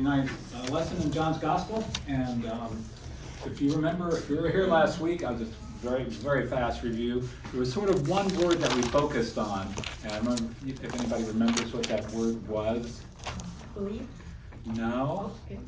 night lesson in John's Gospel. And if you remember, if you were here last week, I'll just very fast review. There was sort of one word that we focused on. And I don't know if anybody remembers what that word was. Believe? No. Okay.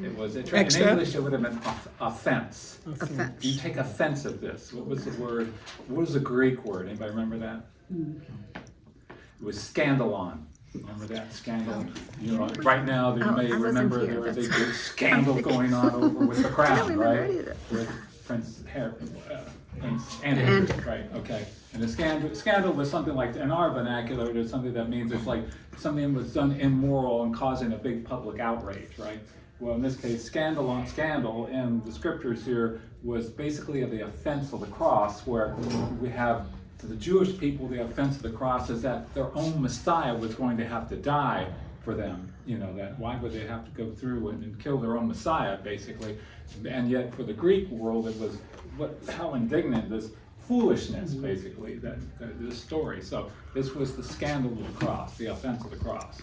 It was, in Extra? English, it would have been offense. Offense. You take offense of this. What was the word? What was the Greek word? Anybody remember that? It was scandalon. Remember that? Scandal. You know, right now, you may remember there was a big scandal going on over with the crown, right? With Prince Andrew, right? Okay. And the scandal was something like, in our vernacular, there's something that means it's like something was done immoral and causing a big public outrage, right? Well, in this case, scandal in the scriptures here was basically the offense of the cross, where we have, to the Jewish people, the offense of the cross is that their own Messiah was going to have to die for them. You know, that why would they have to go through and kill their own Messiah, basically? And yet for the Greek world, it was how indignant, this foolishness, basically, this story. So this was the scandal of the cross, the offense of the cross.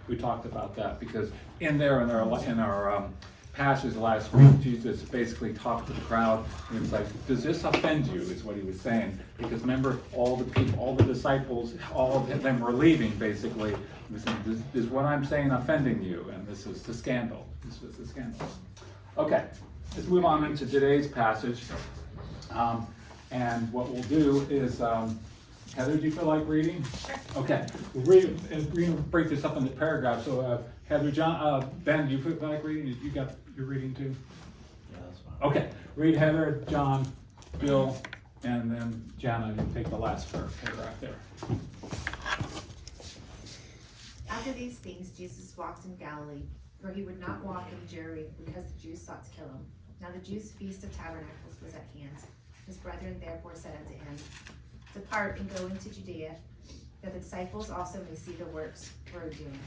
We talked about that because in our passage last week, Jesus basically talked to the crowd. He was like, "Does this offend you?" is what he was saying. Because remember, all the people, all the disciples, all of them were leaving. Basically, he was saying, "Is what I'm saying offending you?" And this is the scandal. This was the scandal. Okay, let's move on into today's passage. And what we'll do is, Heather, do you feel like reading? Sure. Okay, we're going to break this up into paragraphs. So Heather, John, Ben, do you feel like reading? You got your reading too? Yeah, that's fine. Okay, read Heather, John, Bill, and then Jana, you take the last paragraph there. After these things, Jesus walked in Galilee, for he would not walk in Jericho because the Jews sought to kill him. Now the Jews' feast of tabernacles was at hand. His brethren therefore said unto him, Depart and go into Judea, that the disciples also may see the works we're doing.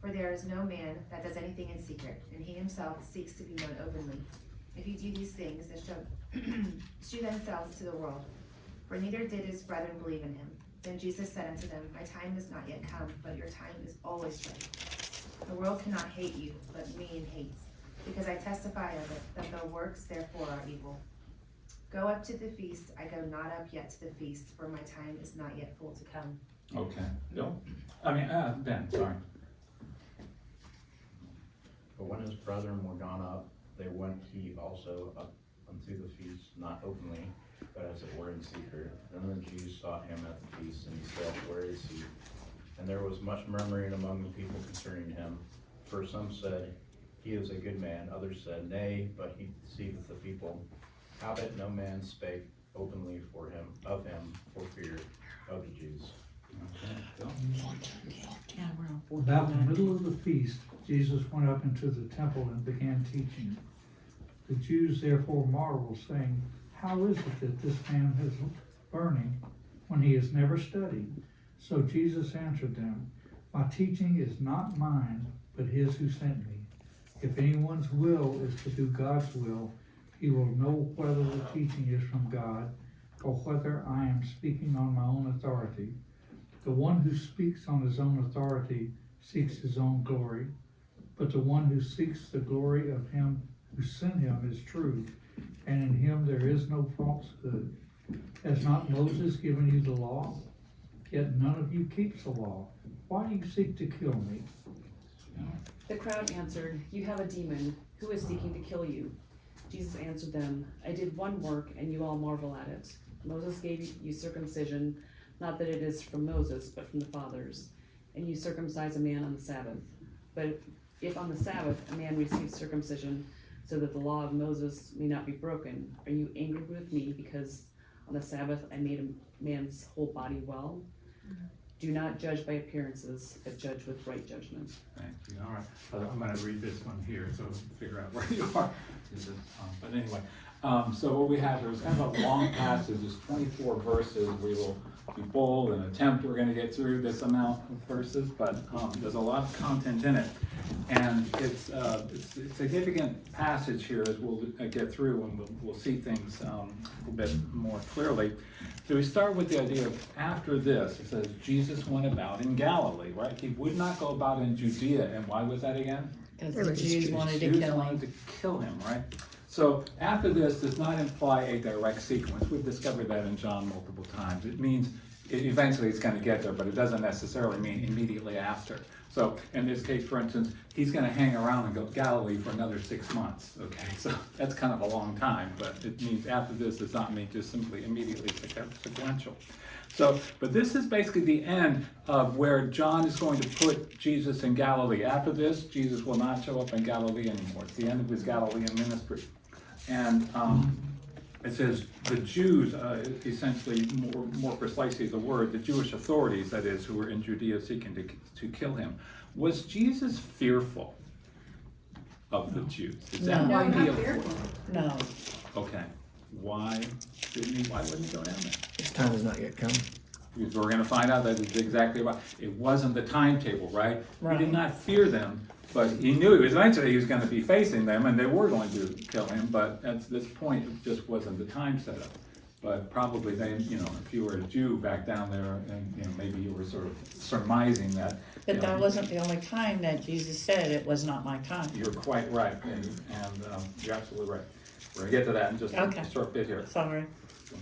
For there is no man that does anything in secret, and he himself seeks to be known openly. If you do these things, they shall shew themselves to the world. For neither did his brethren believe in him. Then Jesus said unto them, My time is not yet come, but your time is always ready. The world cannot hate you, but me it hates, because I testify of it, that the works therefore are evil. Go up to the feast, I go not up yet to the feast, for my time is not yet full to come. Okay, Bill? Ben, sorry. But when his brethren were gone up, they went he also up unto the feast, not openly, but as it were in secret. Then the Jews sought him at the feast, and he said, Where is he? And there was much murmuring among the people concerning him. For some said, He is a good man. Others said, Nay, but he deceiveth the people. Howbeit no man spake openly of him for fear of the Jews. Okay, Bill? About the middle of the feast, Jesus went up into the temple and began teaching. The Jews therefore marveled, saying, How is it that this man is learning when he has never studied? So Jesus answered them, My teaching is not mine, but his who sent me. If anyone's will is to do God's will, he will know whether the teaching is from God, or whether I am speaking on my own authority. The one who speaks on his own authority seeks his own glory, but the one who seeks the glory of him who sent him is true, and in him there is no falsehood. Has not Moses given you the law? Yet none of you keeps the law. Why do you seek to kill me? The crowd answered, You have a demon. Who is seeking to kill you? Jesus answered them, I did one work, and you all marvel at it. Moses gave you circumcision, not that it is from Moses, but from the fathers. And you circumcise a man on the Sabbath. But if on the Sabbath a man receives circumcision, so that the law of Moses may not be broken, are you angry with me because on the Sabbath I made a man's whole body well? Do not judge by appearances, but judge with right judgment. Thank you. All right. I'm going to read this one here so figure out where you are. But anyway, so what we have here is kind of a long passage. There's 24 verses. We will be bold and attempt. We're going to get through this amount of verses, but there's a lot of content in it. And it's a significant passage here as we'll get through and we'll see things a little bit more clearly. So we start with the idea of after this, it says Jesus went about in Galilee, right? He would not go about in Judea, and why was that again? Because the Jews wanted to Jews kill wanted him. to kill him, right? So after this does not imply a direct sequence. We've discovered that in John multiple times. It means eventually it's going to get there, but it doesn't necessarily mean immediately after. So in this case, for instance, he's going to hang around and go to Galilee for another 6 months. Okay, so that's kind of a long time, but it means after this does not mean just simply immediately sequential. So, but this is basically the end of where John is going to put Jesus in Galilee. After this, Jesus will not show up in Galilee anymore. It's the end of his Galilean ministry. And it says the Jews, essentially, more precisely the word, the Jewish authorities, that is, who were in Judea seeking to kill him. Was Jesus fearful of the Jews? Is that No, why he not avoided? fearful. No, Okay. Why wouldn't he go down there? His time has not yet come. Because we're going to find out that it's exactly right. It wasn't the timetable, right? He Right. did not fear them, but he knew eventually he was going to be facing them, and they were going to kill him. But at this point, it just wasn't the time set up. But probably they, if you were a Jew back down there, and maybe you were sort of surmising that. but that wasn't the only time that Jesus said it was not my time. You're quite right, and you're absolutely right. We're going to get to that in just Okay. a short bit here. Sorry.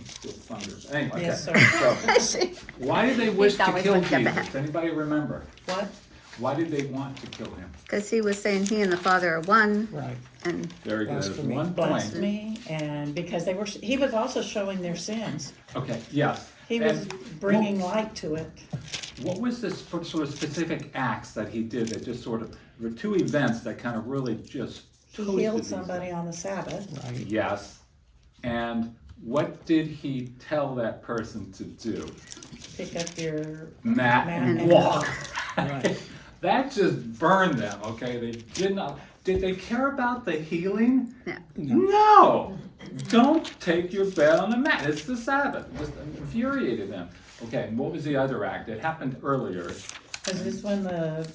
Still thunder. Anyway, Yes, okay. sir. So, why did they wish to always kill one step Jesus? ahead. Anybody remember? What? Why did they want to kill him? Because he was saying he and the Father are one, Right. and Very good. There's Blasphemy. one point. Blasphemy, and because he was also showing their sins. Okay, yes. He was And bringing light to it. what was the sort of specific acts that he did that just sort of, there were two events that kind of really just He toasted healed these somebody on the Sabbath. Right. Yes. And what did he tell that person to do? Pick up your Mat mat and walk. Right. That just burned them, okay? They did not. Did they care about the healing? yeah. No! Don't take your bed on the mat. It's the Sabbath. It just infuriated them. Okay, and what was the other act? It happened earlier. Is this when the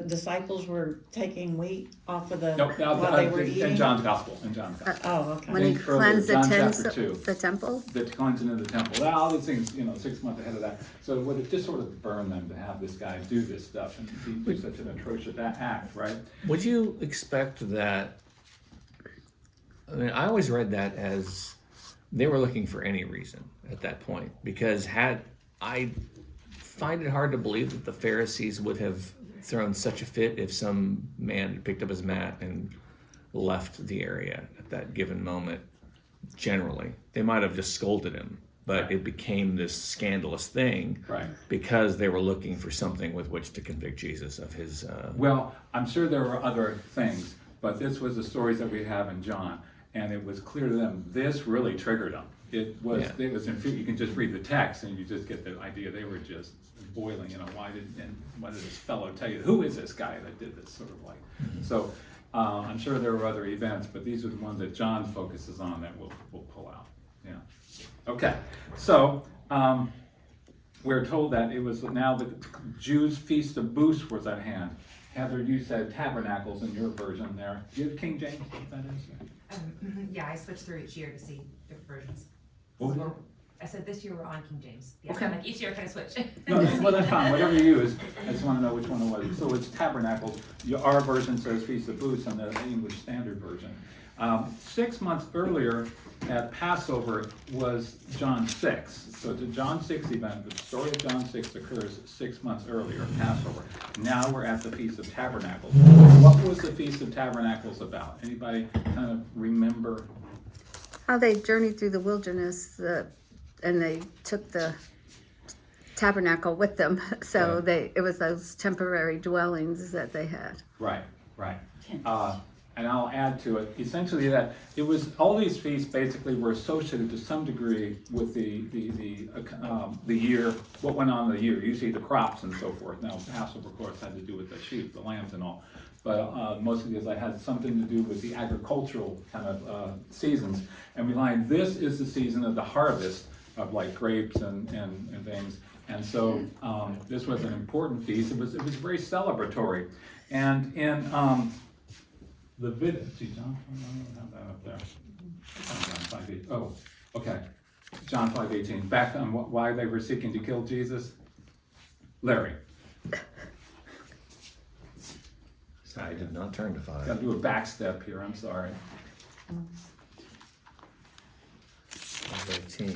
disciples were taking wheat off of the, Nope, while they were in eating? John's Gospel. In John's Gospel. Oh, okay. When he Think earlier, cleansed the John tents, chapter 2. the temple. The cleansing of the temple. All these things, 6 months ahead of that. So would it just sort of burn them to have this guy do this stuff and do such an atrocious act, right? Would you expect that? I mean, I always read that as they were looking for any reason at that point, because I find it hard to believe that the Pharisees would have thrown such a fit if some man had picked up his mat and left the area at that given moment. Generally, they might have just scolded him, but Right. it became this scandalous thing, Right. because they were looking for something with which to convict Jesus of his. Well, I'm sure there were other things, but this was the stories that we have in John, and it was clear to them, this really triggered them. It was you can just read the text and you just get the idea they were just boiling, why did this fellow tell you, who is this guy that did this, sort of like. So I'm sure there were other events, but these are the ones that John focuses on that we'll pull out. Yeah. Okay, so we're told that it was now the Jews' feast of booths was at hand. Heather, you said tabernacles in your version there. Do you have King James, what that is? Yeah, I switched through each year to see different versions. What was So it? I said this year we're on King James. Yeah, Okay. like each year I kind of switch. No, well, that's fine, whatever you use, I just wanna know which one it was. So it's tabernacles, our version says Feast of Booths, and the English Standard Version. 6 months earlier at Passover was John 6. So the John 6 event, the story of John 6 occurs 6 months earlier, Passover. Now we're at the Feast of Tabernacles. What was the Feast of Tabernacles about? Anybody kind of remember? How they journeyed through the wilderness, and they took the tabernacle with them. So it was those temporary dwellings that they had. Right. And I'll add to it, essentially that it was, all these feasts basically were associated to some degree with the year, what went on in the year, usually the crops and so forth. Now Passover, of course, had to do with the sheep, the lambs and all. But most of these had something to do with the agricultural kind of seasons. And we find this is the season of the harvest of like grapes and things. And so this was an important feast. It was very celebratory. And in Leviticus, see, John, I don't have that up there. John 5:18. Oh, okay. John 5:18. Back on why they were seeking to kill Jesus. Larry. I did not turn to 5. Got to do a back step here. I'm sorry. 18.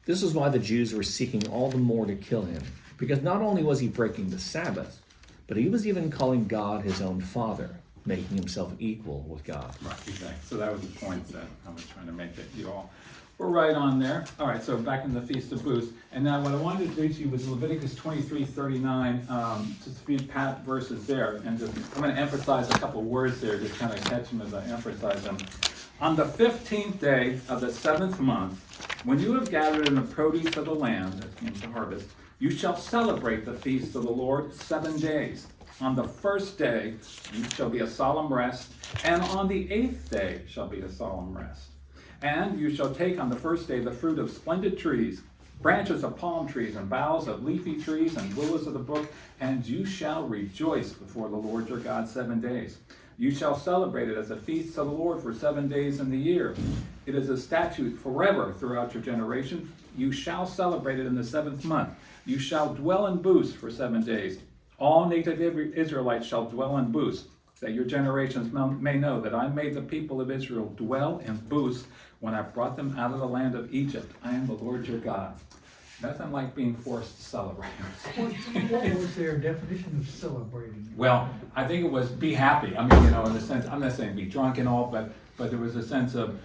This is why the Jews were seeking all the more to kill him, because not only was he breaking the Sabbath, but he was even calling God his own Father, making himself equal with God. Right, exactly. So that was the point that I was trying to make, that you all were right on there. All right, so back in the Feast of Booths. And now what I wanted to read to you was Leviticus 23:39, just a few verses there. And just, I'm going to emphasize a couple words there, just kind of catch them as I emphasize them. On the 15th day of the 7th month, when you have gathered in the produce of the land, that means the harvest, you shall celebrate the feast of the Lord 7 days. On the first day shall be a solemn rest, and on the 8th day shall be a solemn rest. And you shall take on the first day the fruit of splendid trees, branches of palm trees, and boughs of leafy trees, and willows of the brook, and you shall rejoice before the Lord your God 7 days. You shall celebrate it as a feast of the Lord for 7 days in the year. It is a statute forever throughout your generations. You shall celebrate it in the 7th month. You shall dwell in booths for 7 days. All native Israelites shall dwell in booths, that your generations may know that I made the people of Israel dwell in booths when I brought them out of the land of Egypt. I am the Lord your God. Nothing like being forced to celebrate. What was their definition of celebrating? Well, I think it was be happy. I mean, in the sense, I'm not saying be drunk and all, but there was a sense of,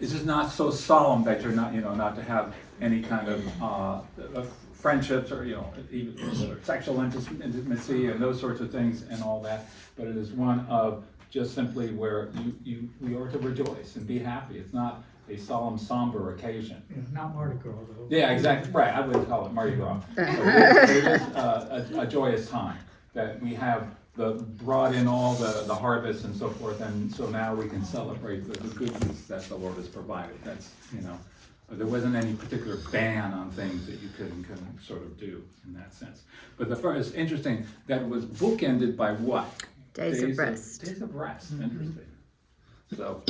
this is not so solemn that you're not, not to have any kind of friendships or, even sexual intimacy and those sorts of things and all that. But it is one of just simply where we are to rejoice and be happy. It's not a solemn, somber occasion. Yeah, not Mardi Gras, though. Yeah, exactly, right, I wouldn't call it Mardi Gras. It is a joyous time that we have brought in all the harvest and so forth, and so now we can celebrate the goodness that the Lord has provided. That's, there wasn't any particular ban on things that you couldn't sort of do in that sense. But it's interesting that it was bookended by what? Days of rest. Days of rest, interesting. So,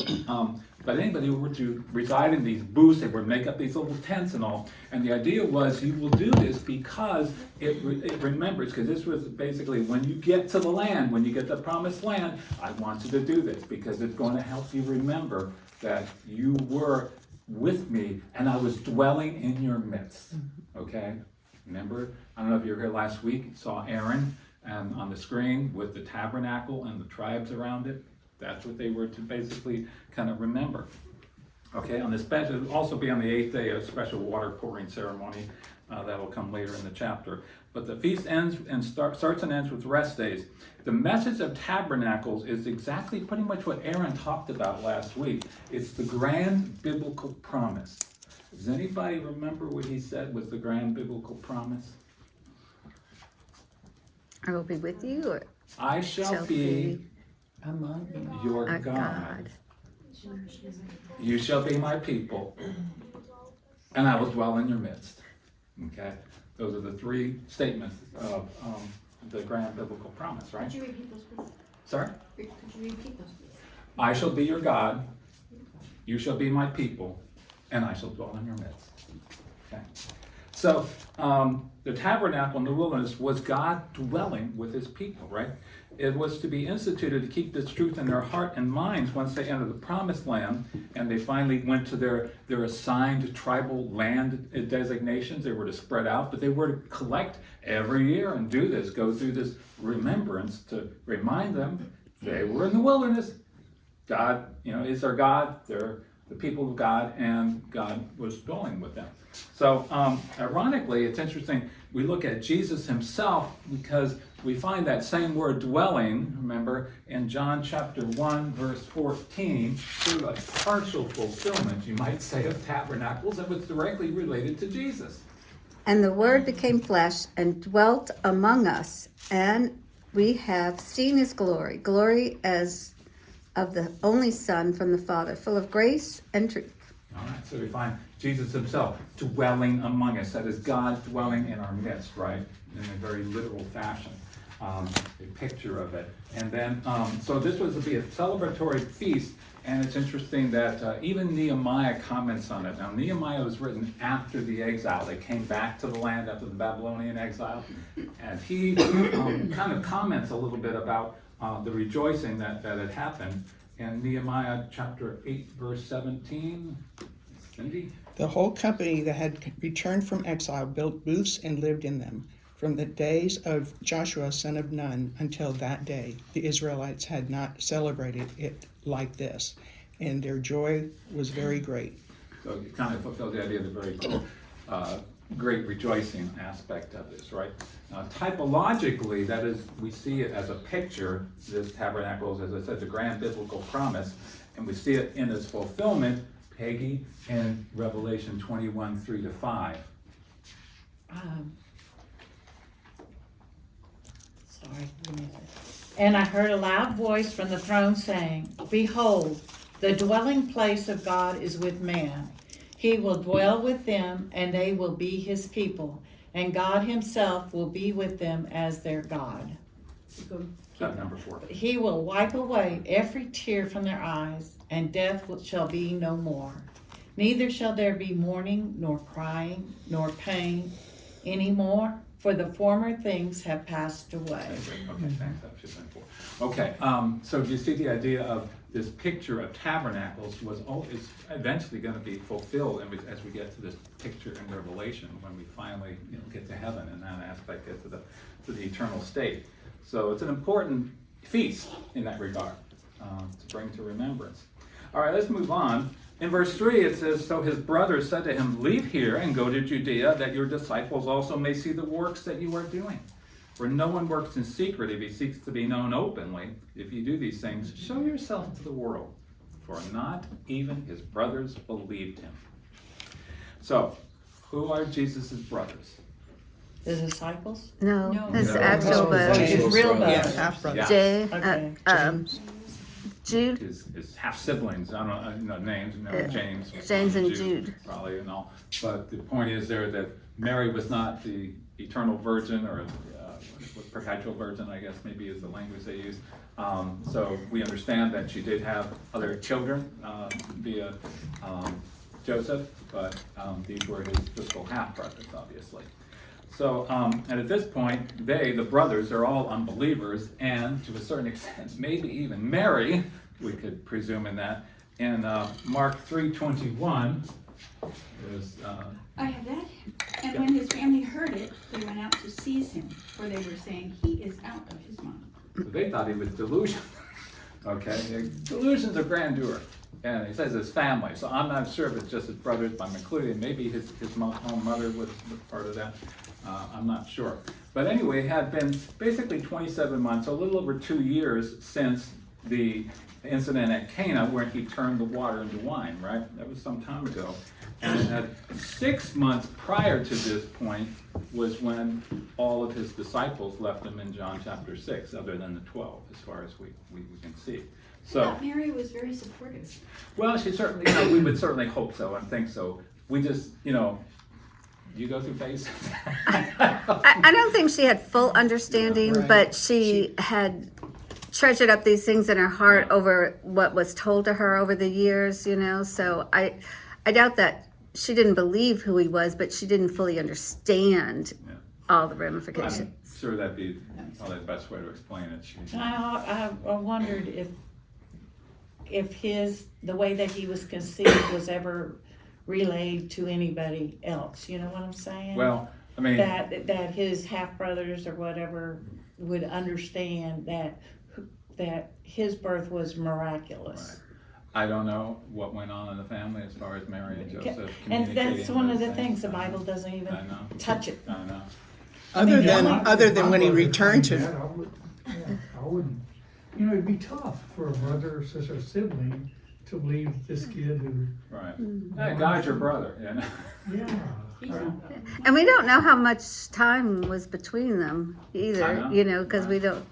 but anybody who were to reside in these booths, they would make up these little tents and all. And the idea was you will do this because it remembers, because this was basically when you get to the land, when you get the promised land, I want you to do this because it's going to help you remember that you were with me and I was dwelling in your midst. Okay? Remember, I don't know if you were here last week, you saw Aaron on the screen with the tabernacle and the tribes around it. That's what they were to basically kind of remember. Okay, on this bench, it'll also be on the 8th day, a special water pouring ceremony that will come later in the chapter. But the feast ends and starts and ends with rest days. The message of tabernacles is exactly pretty much what Aaron talked about last week. It's the grand biblical promise. Does anybody remember what he said was the grand biblical promise? I will be with you, or I shall be Among you. your a God. God. You shall be my people, and I will dwell in your midst. Okay? Those are the 3 statements of the grand biblical promise, right? Could you repeat those, please? Sorry? Could you repeat those, please? I shall be your God, you shall be my people, and I shall dwell in your midst. Okay? So, the tabernacle in the wilderness was God dwelling with his people, right? It was to be instituted to keep this truth in their heart and minds once they entered the promised land and they finally went to their assigned tribal land designations. They were to spread out, but they were to collect every year and do this, go through this remembrance to remind them they were in the wilderness. God, is their God. They're the people of God, and God was dwelling with them. So, ironically, it's interesting, we look at Jesus himself because we find that same word dwelling, remember, in John chapter 1, verse 14, sort of a partial fulfillment, you might say, of tabernacles that was directly related to Jesus. And the Word became flesh and dwelt among us, and we have seen his glory, glory as of the only Son from the Father, full of grace and truth. All right, so we find Jesus himself dwelling among us. That is God dwelling in our midst, right? In a very literal fashion, a picture of it. And then, so this was to be a celebratory feast, and it's interesting that even Nehemiah comments on it. Now, Nehemiah was written after the exile. They came back to the land after the Babylonian exile, and he kind of comments a little bit about the rejoicing that had happened. In Nehemiah chapter 8, verse 17, Cindy? The whole company that had returned from exile built booths and lived in them. From the days of Joshua son of Nun until that day, the Israelites had not celebrated it like this, and their joy was very great. So it kind of fulfills the idea of the very great rejoicing aspect of this, right? Typologically, that is, we see it as a picture. This tabernacle is, as I said, the grand biblical promise, and we see it in its fulfillment, Peggy, in Revelation 21, 3-5. Sorry, give me a second. And I heard a loud voice from the throne saying, Behold, the dwelling place of God is with man. He will dwell with them, and they will be his people, and God himself will be with them as their God. Number 4. He will wipe away every tear from their eyes, and death shall be no more. Neither shall there be mourning, nor crying, nor pain any more, for the former things have passed away. Okay, thanks. That should have been 4. Okay, so do you see the idea of this picture of tabernacles is eventually going to be fulfilled as we get to this picture in Revelation when we finally get to heaven and that aspect get to the eternal state. So it's an important feast in that regard to bring to remembrance. All right, let's move on. In verse 3 it says, So his brothers said to him, Leave here and go to Judea, that your disciples also may see the works that you are doing. For no one works in secret if he seeks to be known openly. If you do these things, show yourself to the world. For not even his brothers believed him. So, who are Jesus' brothers? The disciples? No, No. his No. actual Oh, brother. his real Yeah, brother. half brother. Jay, Okay. Jude, His half siblings. I don't know names. James. James and Jude. Probably and all. But the point is there that Mary was not the eternal virgin or perpetual virgin, I guess maybe is the language they use. So we understand that she did have other children via Joseph, but these were his physical half brothers, obviously. So, and at this point, the brothers, are all unbelievers, and to a certain extent, maybe even Mary, we could presume in that. In Mark 3:21, there's I have that. And when his family heard it, they went out to seize him, for they were saying, he is out of his mind. so they thought he was delusional. Okay, delusions of grandeur. And he says his family, so I'm not sure if it's just his brothers, but I'm including maybe his own mother was part of that. I'm not sure. But anyway, it had been basically 27 months, a little over 2 years since the incident at Cana where he turned the water into wine, right? That was some time ago. And 6 months prior to this point was when all of his disciples left him in John chapter 6, other than the 12, as far as we can see. I So, thought Mary was very supportive. well, she certainly, we would certainly hope so and think so. We just, you go through phases. I don't think she had full understanding, Right. but she had treasured up these things in her heart over what was told to her over the years, so I doubt that she didn't believe who he was, but she didn't fully understand Yeah. all the I'm ramifications. sure that'd be probably the best way to explain it. I wondered if the way that he was conceived was ever relayed to anybody else, you know what I'm saying? Well, I mean, That his half-brothers or whatever would understand that his birth was miraculous. I don't know what went on in the family as far as Mary and Joseph And communicating. that's one of the those things, the I know. Bible doesn't even I know. touch it. I know. Other than when he returned to, I wouldn't, it'd be tough for a brother or sister, sibling to leave this kid who, Right. Hey, God's your brother, yeah. And we don't know how much time was between them I either, know. because we don't,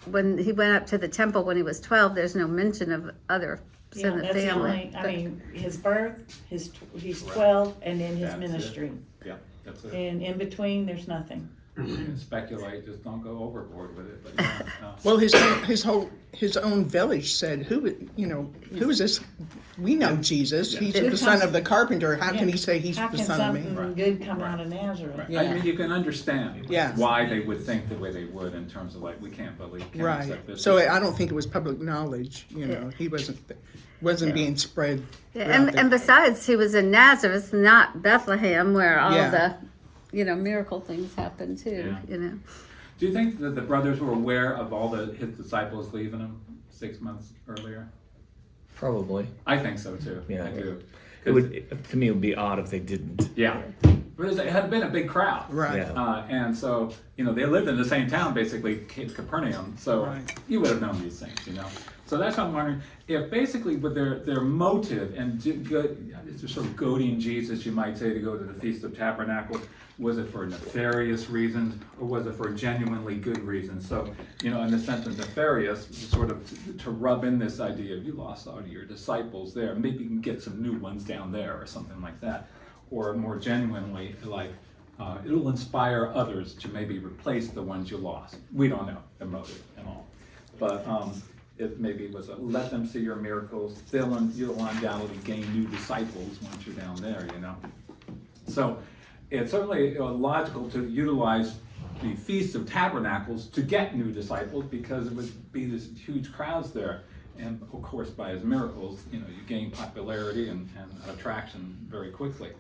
when he went up to the temple when he was 12, there's no mention of other Yeah, extended that's the family. only, I But- mean, his birth, he's Right. 12, and then his That's it. ministry. Yeah, that's it. And in between, there's nothing. You can speculate, just don't go overboard with it, but yeah, no. Well, his own village said, who is this? We know Jesus. Yeah. He's Who the son comes- of the carpenter. How can Yeah. he say he's How the can son of me? something Right. good come Right. out of Nazareth? Right. Yeah. I mean, you can understand Yeah. why they would think the way they would in terms of like, we can't believe, can't Right. accept this. So I don't think it was public knowledge. He wasn't being spread. Yeah, throughout and besides, he was in Nazareth, not Bethlehem, where all Yeah. the, miracle things happened too, Yeah. Do you think that the brothers were aware of all his disciples leaving him 6 months earlier? Probably. I think so too. Yeah. I do. It would, to me, it would be odd if they didn't. Yeah. Because it had been a big crowd. Right. Yeah. And so, they lived in the same town, basically, Capernaum. So Right. you would have known these things, So that's what I'm wondering. If basically with their motive and sort of goading Jesus, you might say, to go to the Feast of Tabernacles, was it for nefarious reasons or was it for genuinely good reasons? So, in the sense of nefarious, sort of to rub in this idea of you lost all of your disciples there, maybe you can get some new ones down there or something like that. Or more genuinely, like, it'll inspire others to maybe replace the ones you lost. We don't know the motive and all. But it maybe was let them see your miracles, you'll undoubtedly gain new disciples once you're down there, So it's certainly logical to utilize the Feast of Tabernacles to get new disciples because it would be this huge crowds there. And of course, by his miracles, you gain popularity and attraction very quickly.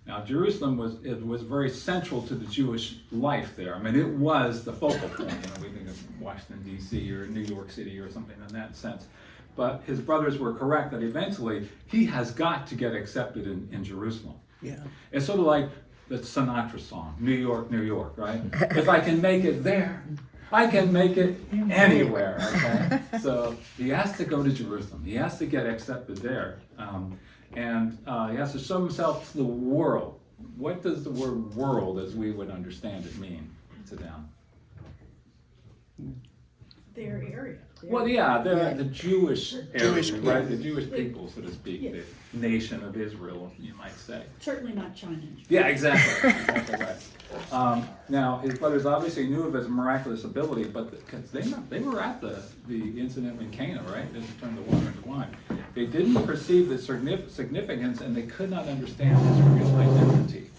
Now, Jerusalem was very central to the Jewish life there. I mean, it was the focal point. We think of Washington, D.C. or New York City or something in that sense. But his brothers were correct that eventually he has got to get accepted in Jerusalem. Yeah. It's sort of like the Sinatra song, New York, New York, right? If I can make it there, I can make it anywhere, okay? So he has to go to Jerusalem. He has to get accepted there. And he has to show himself to the world. What does the word world, as we would understand it, mean to them? Their area. Well, yeah, they're the Jewish area, Jewish, right? The Jewish people, so to speak, Yeah. the nation of Israel, you might say. Certainly not China. Yeah, exactly. Exactly right. Now, his brothers obviously knew of his miraculous ability, but because they were at the incident in Cana, right? They turned the water into wine. They didn't perceive the significance, and they could not understand his real identity.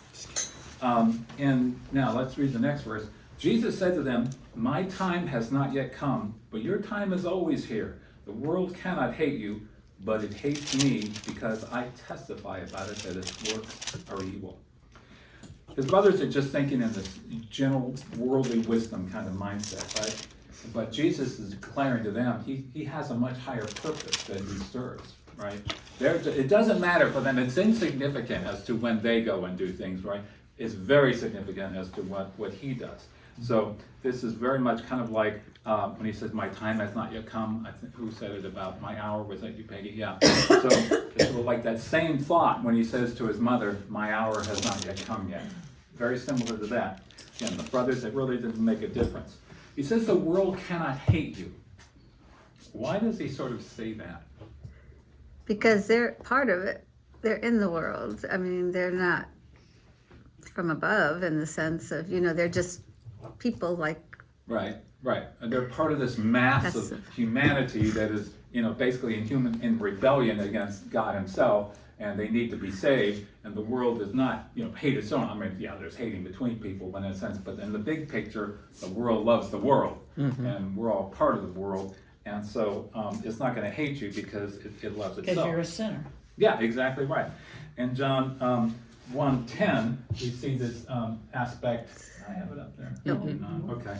And now let's read the next verse. Jesus said to them, "My time has not yet come, but your time is always here. The world cannot hate you, but it hates me because I testify about it that its works are evil." His brothers are just thinking in this general worldly wisdom kind of mindset, right? But Jesus is declaring to them, he has a much higher purpose than he serves, right? It doesn't matter for them. It's insignificant as to when they go and do things, right? It's very significant as to what he does. So this is very much kind of like when he says, "My time has not yet come." I think who said it about my hour? Was that you, Peggy? Yeah. So it's sort of like that same thought when he says to his mother, "My hour has not yet come yet." Very similar to that. Again, the brothers, it really didn't make a difference. He says the world cannot hate you. Why does he sort of say that? Because they're part of it. They're in the world. I mean, they're not from above in the sense of, they're just people like. Right. And they're part of this mass of humanity that is, basically in rebellion against God himself, and they need to be saved, and the world does not, hate its own. I mean, yeah, there's hating between people, but in a sense, but in the big picture, the world loves the world, and we're all part of the world, and so it's not going to hate you because it loves itself. Because you're a sinner. Yeah, exactly right. In John 1:10, we see this aspect. I have it up there. No. Okay.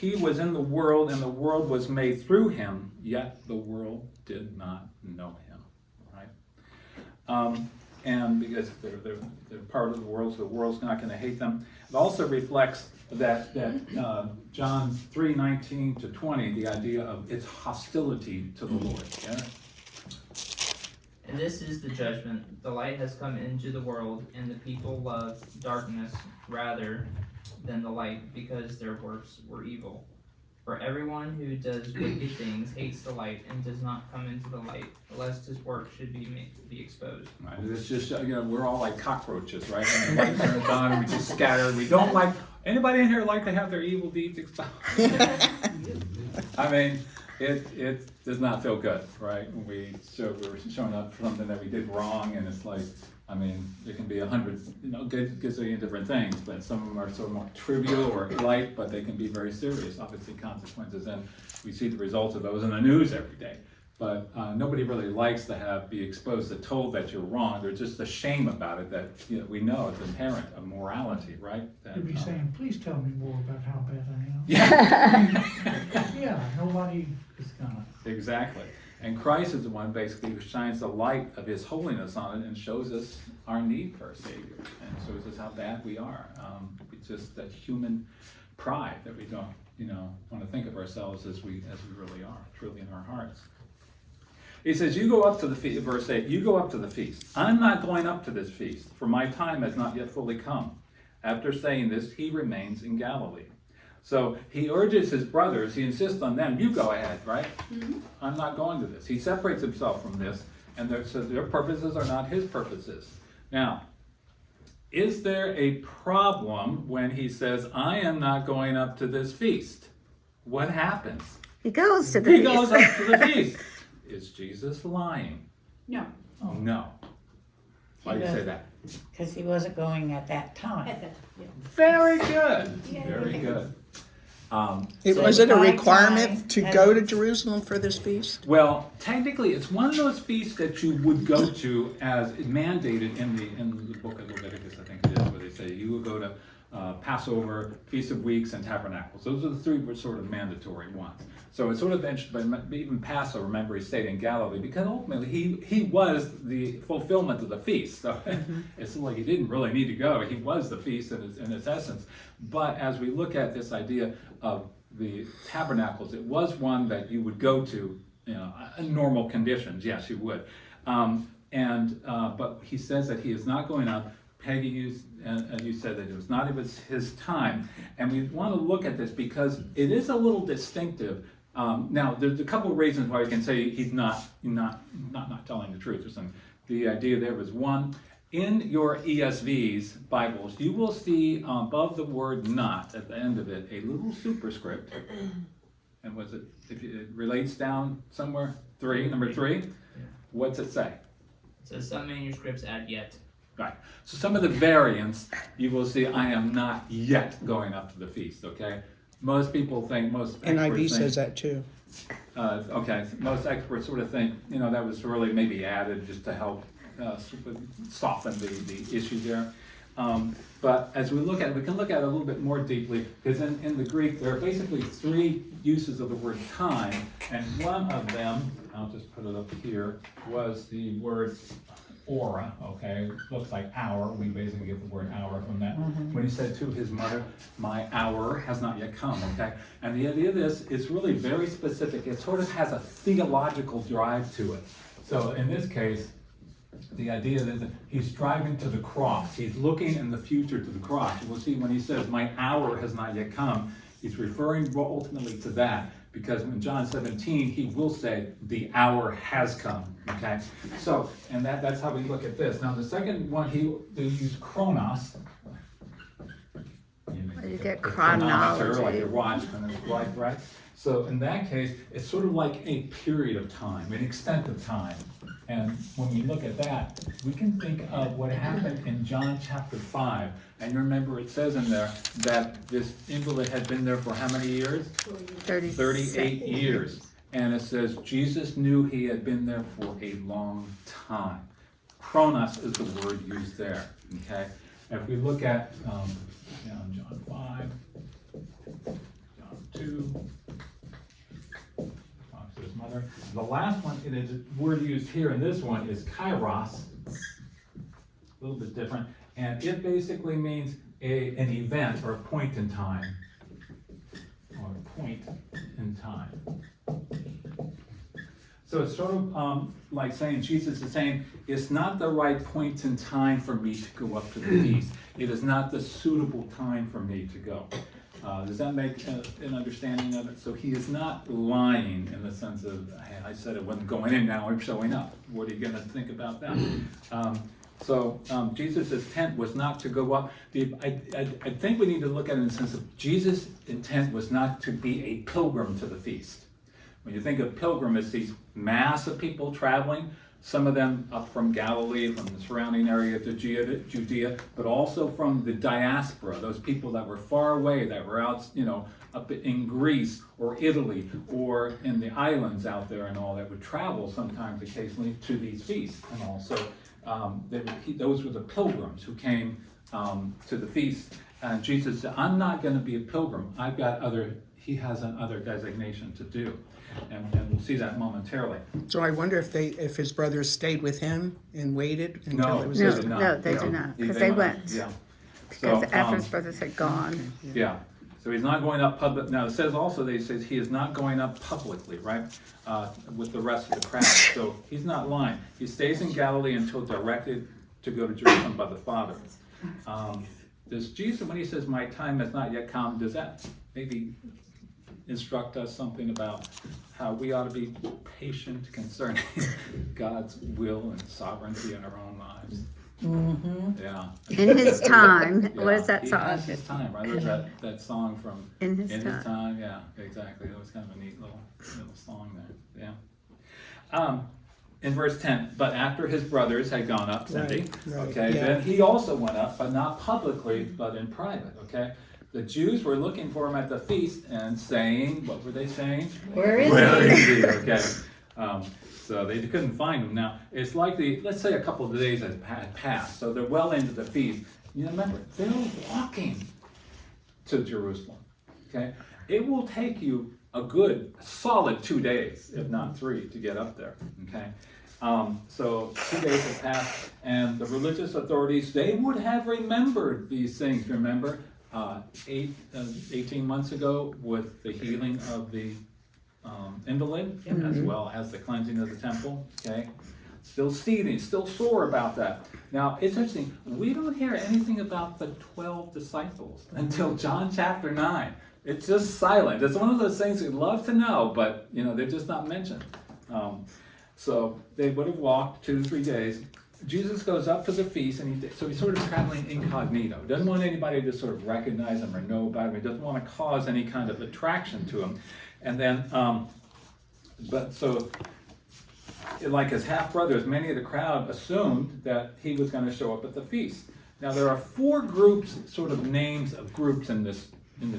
He was in the world, and the world was made through him, yet the world did not know him. Right? And because they're part of the world, so the world's not going to hate them. It also reflects that John 3:19 to 20, the idea of its hostility to the Lord. Yeah? And this is the judgment. The light has come into the world, and the people loved darkness rather than the light, because their works were evil. For everyone who does wicked things hates the light and does not come into the light, lest his work should be exposed. Right, it's just, we're all like cockroaches, right? When the light turns on, we just scatter. We don't like, anybody in here like to have their evil deeds exposed? I mean, it does not feel good, right? When we're showing up for something that we did wrong, and it's like, I mean, there can be 100, gazillion different things, but some of them are sort of more trivial or light, but they can be very serious, obviously, consequences, and we see the results of those in the news every day. But nobody really likes to be exposed to told that you're wrong. There's just a shame about it that we know it's inherent of morality, right? That, You'd be saying, please tell me more about how bad I am. Yeah. Yeah, nobody is gonna. Exactly. And Christ is the one basically who shines the light of his holiness on it and shows us our need for a Savior and shows us how bad we are. It's just that human pride that we don't, want to think of ourselves as we really are, truly in our hearts. He says, you go up to the feast, verse 8, you go up to the feast. I'm not going up to this feast, for my time has not yet fully come. After saying this, he remains in Galilee. So he urges his brothers, he insists on them, you go ahead, right? Mm-hmm. I'm not going to this. He separates himself from this, and so their purposes are not his purposes. Now, is there a problem when he says, I am not going up to this feast? What happens? He goes to the He feast. goes up to the feast. Is Jesus lying? No, Oh, no. Why do you say that? Because he wasn't going at that time. at that, yeah. Very good. Very good. Was it a my requirement time to has- go to Jerusalem for this feast? Well, technically, it's one of those feasts that you would go to as mandated in the book of Leviticus, I think it is, where they say you will go to Passover, Feast of Weeks, and Tabernacles. Those are the three sort of mandatory ones. So it's sort of interesting, but even Passover, remember, he stayed in Galilee because ultimately he was the fulfillment of the feast. So it's like he didn't really need to go. He was the feast in its essence. But as we look at this idea of the tabernacles, it was one that you would go to, in normal conditions. Yes, you would. But he says that he is not going up. Peggy, you said that it was not even his time, and we want to look at this because it is a little distinctive. Now, there's a couple of reasons why we can say he's not telling the truth or something. The idea there was one. In your ESV's Bibles, you will see above the word "not" at the end of it a little superscript, and if it relates down somewhere? Number 3. What's it say? It says some manuscripts add yet. Right. So some of the variants, you will see, I am not yet going up to the feast, okay? Most people think, NIV says that too. Okay, most experts sort of think, that was really maybe added just to help soften the issue there. But as we look at it, we can look at it a little bit more deeply, because in the Greek, there are basically 3 uses of the word time, and one of them, I'll just put it up here, was the word ora, okay, looks like hour. We basically get the word hour from that. Mm-hmm. When he said to his mother, my hour has not yet come, okay? And the idea of this is really very specific. It sort of has a theological drive to it. So in this case, the idea that he's striving to the cross. He's looking in the future to the cross. We'll see when he says, my hour has not yet come, he's referring ultimately to that. Because in John 17, he will say, the hour has come, okay? So, and that's how we look at this. Now, the second one, they use chronos. You get chronometer, chronology. like your watch, kind of like, right? So in that case, it's sort of like a period of time, an extent of time. And when we look at that, we can think of what happened in John chapter 5. And you remember it says in there that this invalid had been there for how many years? 38 years. And it says Jesus knew he had been there for a long time. Chronos is the word used there, okay? And if we look at John 5, John 2, talks to his mother. The last one, it is word used here in this one is kairos, a little bit different, and it basically means an event or a point in time, So it's sort of like saying, Jesus is saying, it's not the right point in time for me to go up to the feast. It is not the suitable time for me to go. Does that make an understanding of it? So he is not lying in the sense of, hey, I said it wasn't going in, now I'm showing up. What are you gonna think about that? Jesus' intent was not to go up. I think we need to look at it in the sense of Jesus' intent was not to be a pilgrim to the feast. When you think of pilgrim, it's these mass of people traveling, some of them up from Galilee, from the surrounding area of Judea, but also from the diaspora, those people that were far away, that were out, up in Greece or Italy or in the islands out there and all, that would travel sometimes occasionally to these feasts. And also, those were the pilgrims who came to the feast. And Jesus said, I'm not going to be a pilgrim. He has another designation to do. And we'll see that momentarily. So I wonder if his brothers stayed with him and waited until it was No, his turn. no, they did not, because they went. Yeah. Because So, after his brothers had gone. Yeah, so he's not going up public. Now it says also that he says he is not going up publicly, right, with the rest of the crowd. So he's not lying. He stays in Galilee until directed to go to Jerusalem by the Father. Does Jesus, when he says my time has not yet come, does that maybe instruct us something about how we ought to be patient concerning God's will and sovereignty in our own lives? Mm-hmm. Yeah. In his time, Yeah, what is that he song? has his time, right? There's that song from In his time. Yeah, exactly. That was kind of a neat little song there. Yeah. In verse 10, but after his brothers had gone up, Cindy, Right, okay, yeah. then he also went up, but not publicly, but in private, okay? The Jews were looking for him at the feast and saying, what were they saying? Where is Where he? is he? Okay. So they couldn't find him. Now, it's likely, let's say a couple of days had passed, so they're well into the feast. You know, remember, they're walking to Jerusalem, okay? It will take you a good solid 2 days, if not 3, to get up there, okay? So 2 days have passed, and the religious authorities, they would have remembered these things, remember? 18 months ago with the healing of the invalid, as well as the cleansing of the temple, okay? Still seething, still sore about that. Now, it's interesting, we don't hear anything about the 12 disciples until John chapter 9. It's just silent. It's one of those things we'd love to know, but, they're just not mentioned. So they would have walked 2 to 3 days. Jesus goes up to the feast, and so he's sort of traveling incognito. Doesn't want anybody to sort of recognize him or know about him. He doesn't want to cause any kind of attraction to him. And then, like his half-brothers, many of the crowd assumed that he was going to show up at the feast. Now, there are 4 groups, sort of names of groups in this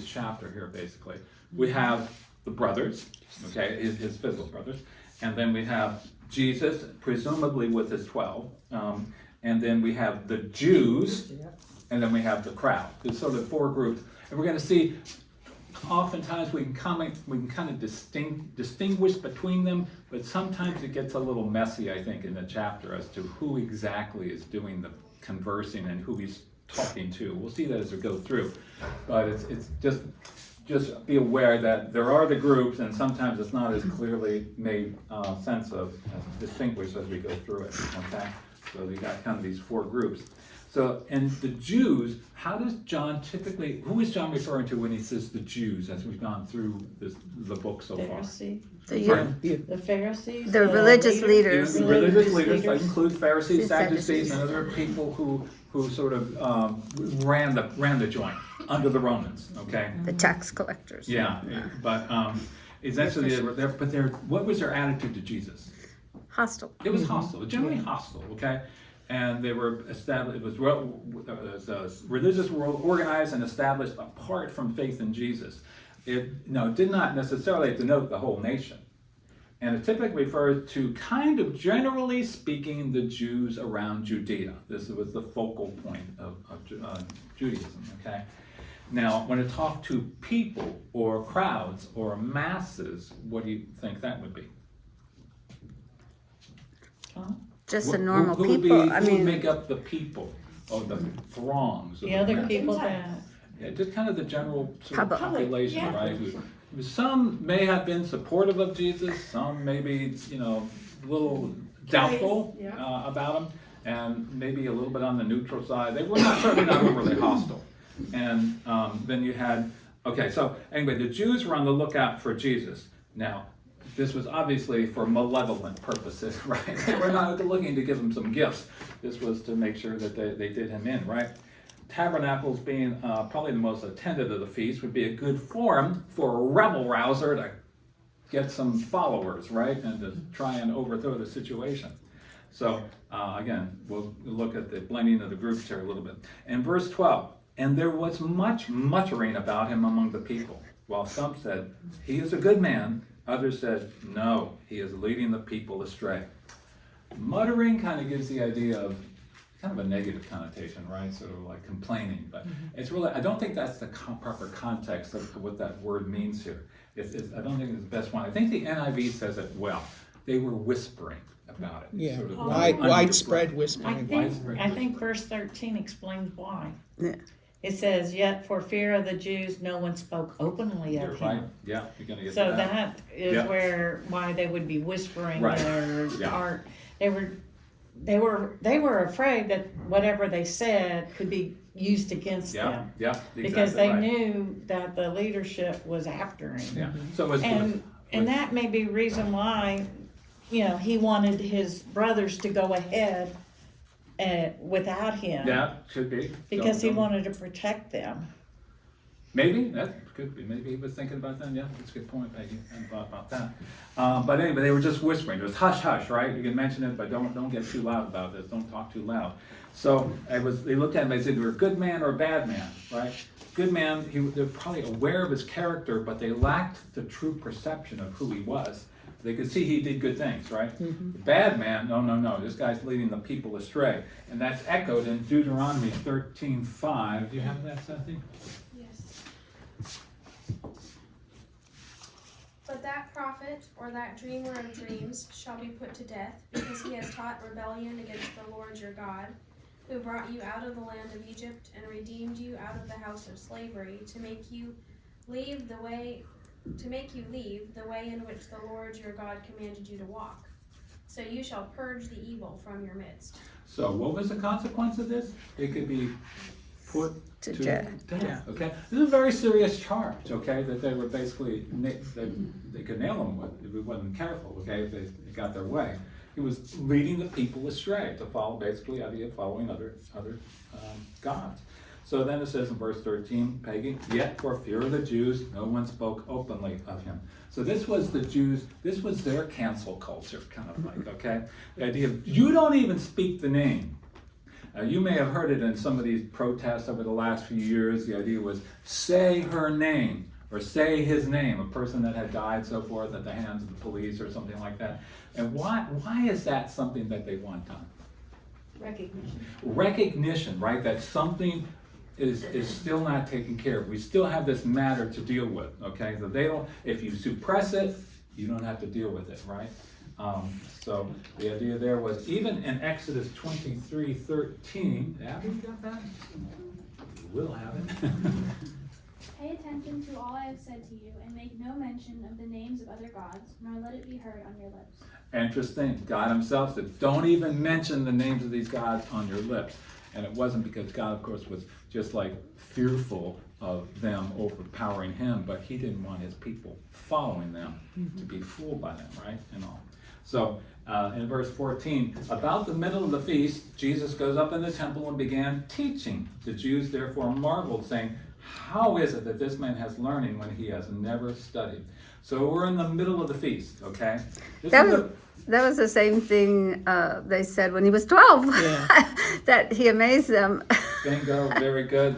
chapter here, basically. We have the brothers, okay, his physical brothers, and then we have Jesus, presumably with his 12, and then we have the Jews, and then we have the crowd. There's sort of 4 groups, and we're going to see. Oftentimes we can kind of distinguish between them, but sometimes it gets a little messy, I think, in the chapter as to who exactly is doing the conversing and who he's talking to. We'll see that as we go through, but it's just be aware that there are the groups, and sometimes it's not as clearly made sense of, distinguished as we go through it. Okay, so you got kind of these 4 groups. So, and the Jews, how does John typically, who is John referring to when he says the Jews, as we've gone through the book so far? Pharisees. The The Pharisees. The religious leaders. The religious leaders, that includes Pharisees, Sadducees, and other people who sort of ran the joint under the Romans, okay? The tax collectors. Yeah, but essentially, what was their attitude to Jesus? Hostile. It was hostile, generally hostile, okay? And they were established, it was a religious world organized and established apart from faith in Jesus. It did not necessarily denote the whole nation. And it typically refers to, kind of generally speaking, the Jews around Judea. This was the focal point of Judaism, okay? Now, when it talked to people or crowds or masses, what do you think that would be? Just the normal who would people. who would make up the people, or the throngs? The other people that. Yeah, just kind of the general sort of Public. population, Yeah. right? Some may have been supportive of Jesus, some maybe, a little doubtful about him, and maybe a little bit on the neutral side. They were certainly not overly hostile. And then you had Okay, so anyway, the Jews were on the lookout for Jesus. Now, this was obviously for malevolent purposes, right? They were not looking to give him some gifts. This was to make sure that they did him in, right? Tabernacles being probably the most attended of the feast would be a good forum for a rebel rouser to get some followers, right? And to try and overthrow the situation. So again, we'll look at the blending of the groups here a little bit. In verse 12, and there was much muttering about him among the people, while some said, he is a good man. Others said, no, he is leading the people astray. Muttering kind of gives the idea of kind of a negative connotation, right? Sort of like complaining, but it's really, I don't think that's the proper context of what that word means here. I don't think it's the best one. I think the NIV says it well. They were whispering about it. Yeah, Sort of widespread I whispering. think verse 13 explains why. Yeah. It says, yet for fear of the Jews, no one spoke openly You're of right. him. Yeah, you're gonna get So to that. that is Yeah. why they would be whispering Right. or Yeah. they were afraid that whatever they said could be used against Yeah, them. yeah, Because exactly they right. knew that the leadership was after him. Yeah, so it was, And that may be reason why, he wanted his brothers to go ahead without him. yeah, should be. Because he Don't- wanted to protect them. Maybe, that could be, maybe he was thinking about that, yeah, that's a good point, Peggy, I thought about that. But anyway, they were just whispering, it was hush hush, right? You can mention it, but don't get too loud about this, don't talk too loud. So they looked at him, they said, they were a good man or a bad man, right? Good man, they're probably aware of his character, but they lacked the true perception of who he was. They could see he did good things, right? The bad man, no, this guy's leading the people astray. And that's echoed in Deuteronomy 13:5. Do you have that, Cynthia? Yes. But that prophet or that dreamer of dreams shall be put to death, because he has taught rebellion against the Lord your God, who brought you out of the land of Egypt and redeemed you out of the house of slavery, to make you leave the way in which the Lord your God commanded you to walk. So you shall purge the evil from your midst. So what was the consequence of this? They could be put To to death. death, okay? This is a very serious charge, okay, that they were basically, they could nail him with if he wasn't careful, okay, if they got their way. He was leading the people astray to follow, basically, the idea of following other gods. So then it says in verse 13, Peggy, yet for fear of the Jews, no one spoke openly of him. So this was the Jews, this was their cancel culture, kind of like, okay? The idea of, you don't even speak the name. You may have heard it in some of these protests over the last few years. The idea was, say her name, or say his name, a person that had died, so forth, at the hands of the police or something like that. And why is that something that they want done? Recognition. Recognition, right? That something is still not taken care of. We still have this matter to deal with, okay? So they don't, if you suppress it, you don't have to deal with it, right? So the idea there was, even in Exodus 23:13, Abby, you got that? We'll have it. Pay attention to all I have said to you, and make no mention of the names of other gods, nor let it be heard on your lips. Interesting. God himself said, don't even mention the names of these gods on your lips. And it wasn't because God, of course, was just like fearful of them overpowering him, but he didn't want his people following them to be fooled by them, right? And all. So in verse 14, about the middle of the feast, Jesus goes up in the temple and began teaching. The Jews therefore marveled, saying, how is it that this man has learning when he has never studied? So we're in the middle of the feast, okay? That was the same thing they said when he was 12, that he amazed them. Bingo, very good.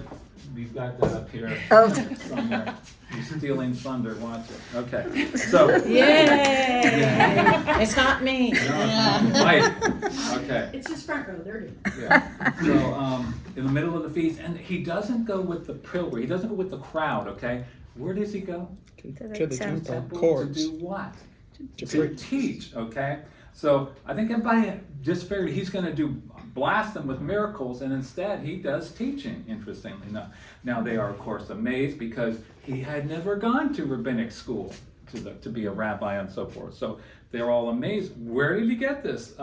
We've got that up here Oh. somewhere. You're stealing thunder, watch it. Okay, so. Yay! It's not me. Right, okay. It's his front row, they're doing. Yeah. So in the middle of the feast, and he doesn't go with the pilgrim, he doesn't go with the crowd, okay? Where does he go? To the temple To courts. do what? To To preach. teach, okay? So I think everybody just figured he's going to blast them with miracles, and instead he does teaching, interestingly enough. Now they are, of course, amazed because he had never gone to rabbinic school to be a rabbi and so forth. So they're all amazed. Where did he get this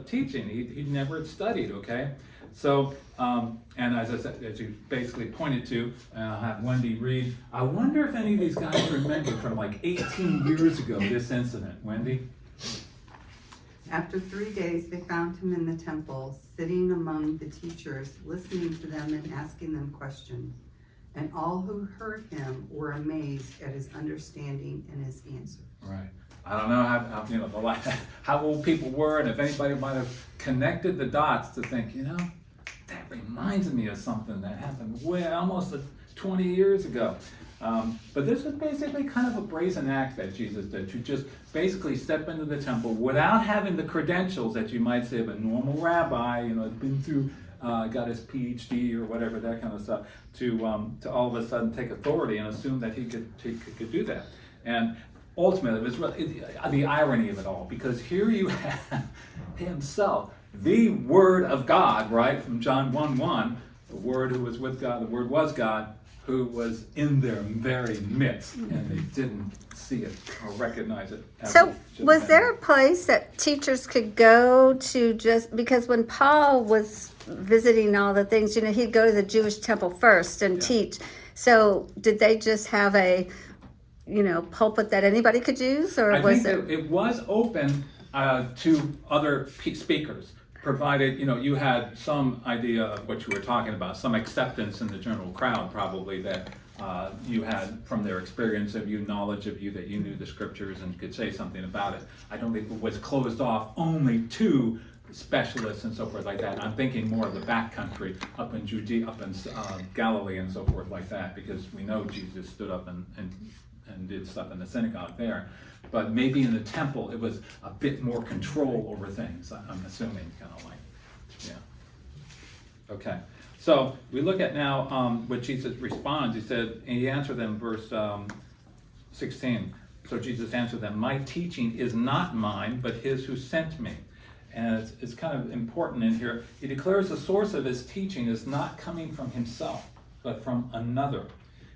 teaching? He never had studied, okay? So, and as I said, as you basically pointed to, and I'll have Wendy read, I wonder if any of these guys remember from like 18 years ago this incident. Wendy? After 3 days, they found him in the temple, sitting among the teachers, listening to them and asking them questions. And all who heard him were amazed at his understanding and his answers. Right. I don't know how old people were, and if anybody might have connected the dots to think, that reminds me of something that happened almost 20 years ago. But this is basically kind of a brazen act that Jesus did, to just basically step into the temple without having the credentials that you might say of a normal rabbi, been through, got his PhD or whatever, that kind of stuff, to all of a sudden take authority and assume that he could do that. And ultimately, it was really, the irony of it all, because here you have himself, the Word of God, right, from John 1:1, the Word who was with God, the Word was God, who was in their very midst, and they didn't see it or recognize it. So was there a place that teachers could go to, just because when Paul was visiting all the things, he'd go to the Jewish temple first and teach. So did they just have a pulpit that anybody could use, or I was think it was open to other speakers, provided you had some idea of what you were talking about, some acceptance in the general crowd, probably, that you had from their experience of you, knowledge of you, that you knew the scriptures and could say something about it. I don't think it was closed off only to specialists and so forth like that. I'm thinking more of the backcountry up in Judea, up in Galilee and so forth like that, because we know Jesus stood up and did stuff in the synagogue there. But maybe in the temple, it was a bit more control over things, I'm assuming, kind of like, yeah. Okay, so we look at now what Jesus responds. He said, and he answered them, verse 16. So Jesus answered them, my teaching is not mine, but his who sent me. And it's kind of important in here. He declares the source of his teaching is not coming from himself, but from another.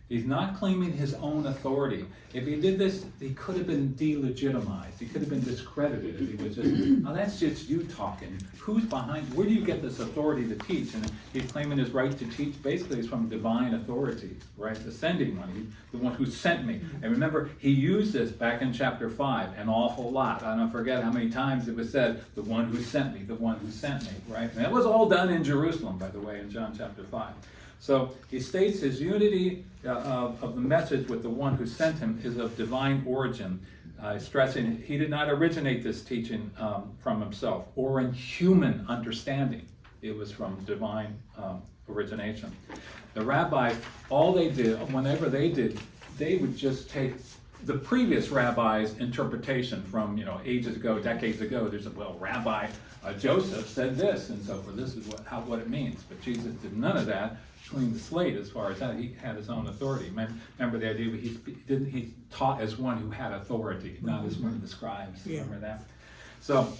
He's not claiming his own authority. If he did this, he could have been delegitimized. He could have been discredited if he was just, that's just you talking. Who's behind? Where do you get this authority to teach? And he's claiming his right to teach basically is from divine authority, right? The sending one, the one who sent me. And remember, he used this back in chapter 5 an awful lot. I don't forget how many times it was said, the one who sent me, the one who sent me, right? And that was all done in Jerusalem, by the way, in John chapter 5. So he states his unity of the message with the one who sent him is of divine origin, stressing he did not originate this teaching from himself or in human understanding. It was from divine origination. The rabbis, all they did, whenever they did, they would just take the previous rabbi's interpretation from ages ago, decades ago. There's Rabbi Joseph said this, and so forth. This is what it means. But Jesus did none of that. Clean the slate as far as that. He had his own authority. Remember the idea he taught as one who had authority, not as one of the scribes. Yeah. Remember that? So,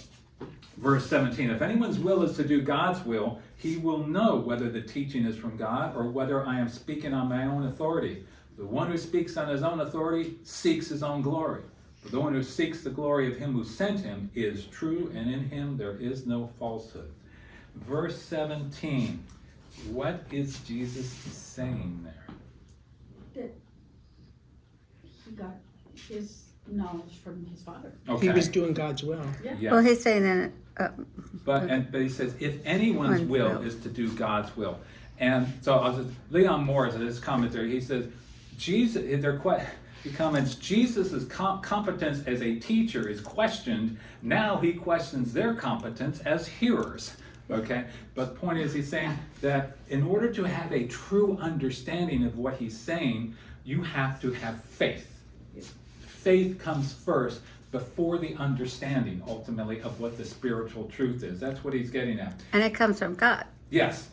verse 17, if anyone's will is to do God's will, he will know whether the teaching is from God or whether I am speaking on my own authority. The one who speaks on his own authority seeks his own glory. But the one who seeks the glory of him who sent him is true, and in him there is no falsehood. Verse 17. What is Jesus saying there? That he got his knowledge from his Father. Okay. He was doing God's will. Yeah. Yes. Well, he's saying that. But he says, if anyone's will is to do God's will. And so Leon Morris, in his commentary, he says, he comments, Jesus' competence as a teacher is questioned. Now he questions their competence as hearers. Okay, but the point is, he's saying that in order to have a true understanding of what he's saying, you have to have faith. Faith comes first before the understanding, ultimately, of what the spiritual truth is. That's what he's getting at. And it comes from God. Yes.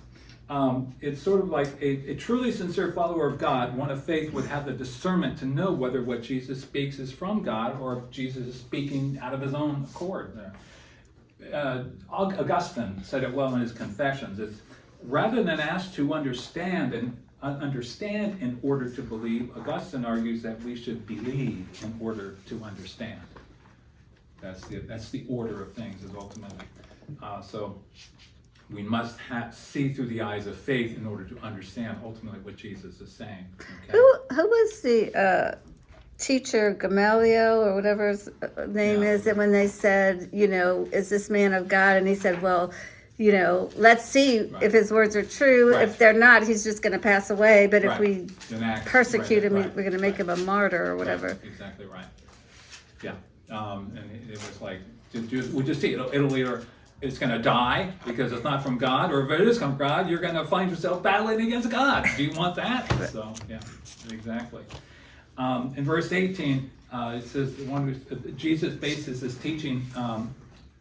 It's sort of like a truly sincere follower of God, one of faith, would have the discernment to know whether what Jesus speaks is from God or if Jesus is speaking out of his own accord there. Augustine said it well in his Confessions. It's rather than ask to understand in order to believe, Augustine argues that we should believe in order to understand. That's the order of things, is ultimately. So we must see through the eyes of faith in order to understand ultimately what Jesus is saying. Okay? Who was the teacher, Gamaliel, or whatever his name Yeah. is, and when they said, is this man of God? And he said, well, let's see Right. if his words are true. Right. If they're not, he's just going to pass away. But Right. if we Then act- persecute him, right. we're going to make him a martyr or whatever. Right. Exactly right. Yeah. And it was like, we just see it'll either it's going to die because it's not from God, or if it is from God, you're going to find yourself battling against God. Do you want that? So yeah, exactly. In verse 18, it says Jesus bases his teaching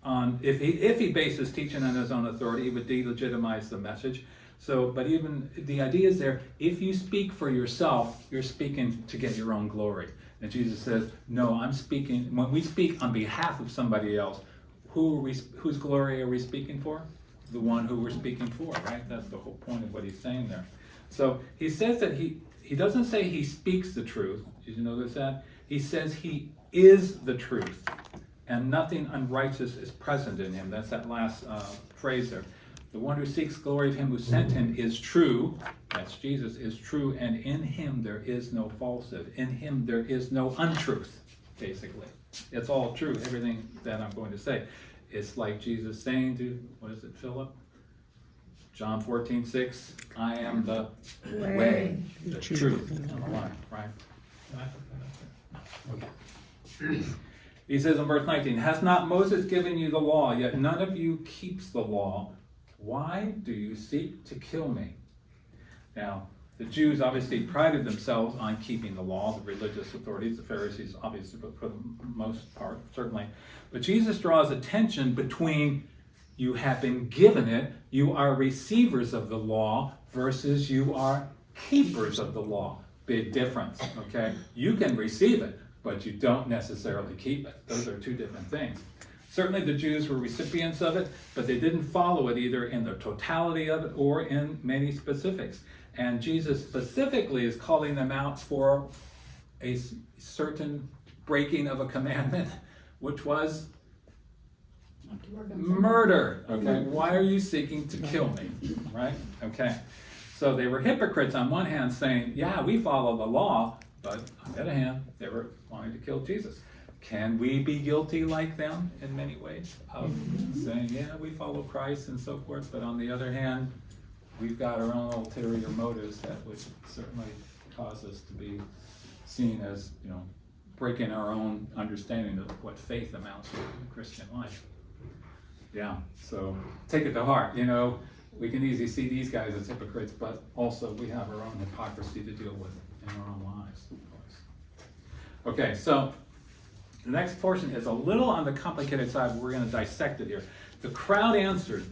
on if he based his teaching on his own authority, he would delegitimize the message. So, but even the idea is there, if you speak for yourself, you're speaking to get your own glory. And Jesus says, no, I'm speaking, when we speak on behalf of somebody else, whose glory are we speaking for? The one who we're speaking for, right? That's the whole point of what he's saying there. So he says that he doesn't say he speaks the truth. Did you notice that? He says he is the truth, and nothing unrighteous is present in him. That's that last phrase there. The one who seeks glory of him who sent him is true. That's Jesus, is true, and in him there is no falsehood. In him there is no untruth, basically. It's all true, everything that I'm going to say. It's like Jesus saying to, what is it, Philip? John 14:6, I am the way, the truth, and the life, right? Okay. He says in verse 19, has not Moses given you the law, yet none of you keeps the law? Why do you seek to kill me? Now, the Jews obviously prided themselves on keeping the law, the religious authorities, the Pharisees obviously for the most part, certainly. But Jesus draws attention between you have been given it, you are receivers of the law, versus you are keepers of the law. Big difference, okay? You can receive it, but you don't necessarily keep it. Those are two different things. Certainly the Jews were recipients of it, but they didn't follow it either in the totality of it or in many specifics. And Jesus specifically is calling them out for a certain breaking of a commandment, which was murder. Okay, why are you seeking to kill me? Right? Okay. So they were hypocrites on one hand saying, yeah, we follow the law, but on the other hand, they were wanting to kill Jesus. Can we be guilty like them in many ways of saying, yeah, we follow Christ and so forth, but on the other hand, we've got our own ulterior motives that would certainly cause us to be seen as, breaking our own understanding of what faith amounts to in the Christian life. Yeah, so take it to heart. We can easily see these guys as hypocrites, but also we have our own hypocrisy to deal with in our own lives, of course. Okay, so the next portion is a little on the complicated side, but we're going to dissect it here. The crowd answered,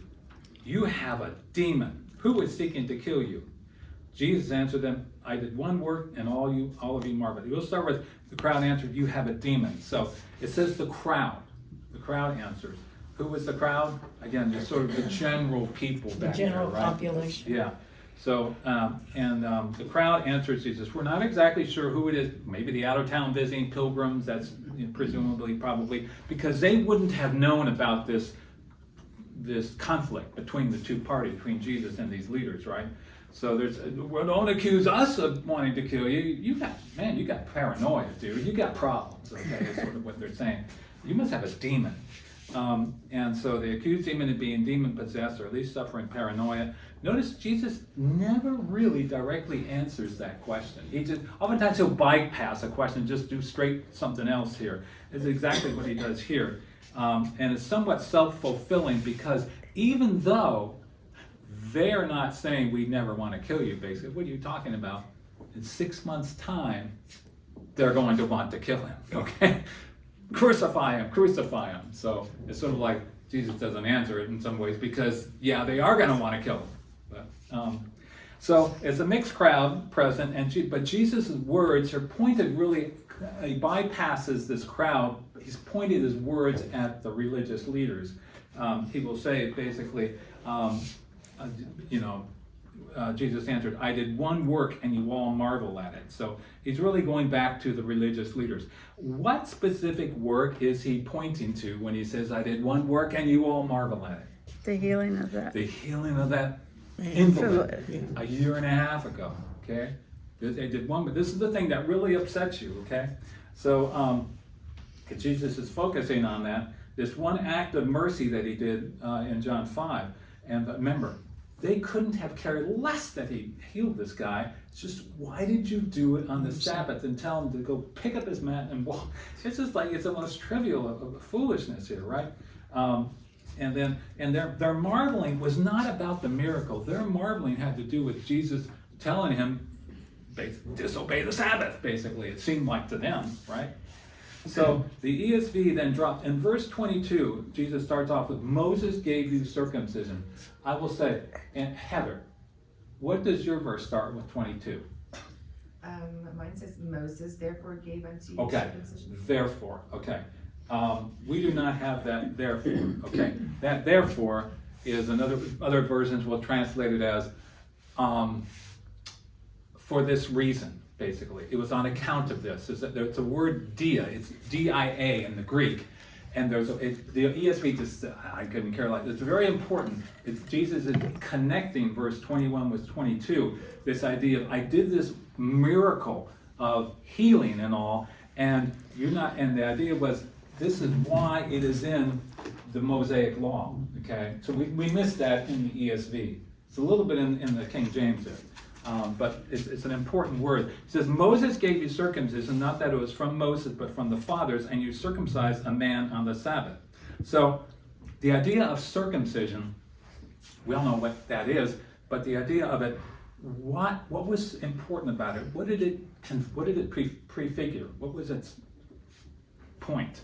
you have a demon. Who is seeking to kill you? Jesus answered them, I did one work, and all of you marveled. We'll start with the crowd answered, you have a demon. So it says the crowd. The crowd answers. Who was the crowd? Again, just sort of the general people back there, right? General population. Yeah. So, the crowd answers Jesus. We're not exactly sure who it is. Maybe the out-of-town visiting pilgrims, that's presumably, probably, because they wouldn't have known about this conflict between the two parties, between Jesus and these leaders, right? So well, don't accuse us of wanting to kill you. You got paranoia, dude. You got problems, okay, is sort of what they're saying. You must have a demon. And so they accuse him of being demon-possessed, or at least suffering paranoia. Notice Jesus never really directly answers that question. Oftentimes he'll bypass a question, just do straight something else here. It's exactly what he does here. And it's somewhat self-fulfilling, because even though they're not saying we never want to kill you, basically, what are you talking about? In 6 months' time, they're going to want to kill him, okay? Crucify him. So it's sort of like Jesus doesn't answer it in some ways, because, yeah, they are going to want to kill him. But, so it's a mixed crowd present, but Jesus' words are pointed really, he bypasses this crowd. He's pointed his words at the religious leaders. He will say basically, Jesus answered, I did one work and you all marvel at it. So he's really going back to the religious leaders. What specific work is he pointing to when he says, I did one work and you all marvel at it? The healing of that. The healing of that invalid a year and a half ago, okay? They did one, but this is the thing that really upsets you, okay? So Jesus is focusing on that, this one act of mercy that he did in John 5. And remember, they couldn't have cared less that he healed this guy. It's just, why did you do it on the Sabbath and tell him to go pick up his mat and walk? It's just like, it's the most trivial of foolishness here, right? And their marveling was not about the miracle. Their marveling had to do with Jesus telling him, disobey the Sabbath, basically. It seemed like to them, right? So the ESV then dropped. In verse 22, Jesus starts off with, Moses gave you circumcision. I will say, and Heather, what does your verse start with 22? Mine says Moses therefore gave unto you Okay, circumcision. therefore, okay. We do not have that therefore, okay? That therefore is other versions will translate it as for this reason, basically. It was on account of this. It's a word dia, it's D-I-A in the Greek. And the ESV just, I couldn't care less. It's very important. Jesus is connecting verse 21 with 22. This idea of, I did this miracle of healing and all, and the idea was, this is why it is in the Mosaic law, okay? So we missed that in the ESV. It's a little bit in the King James there. But it's an important word. It says, Moses gave you circumcision, not that it was from Moses, but from the fathers, and you circumcised a man on the Sabbath. So the idea of circumcision, we all know what that is, but the idea of it, what was important about it? What did it prefigure? What was its point?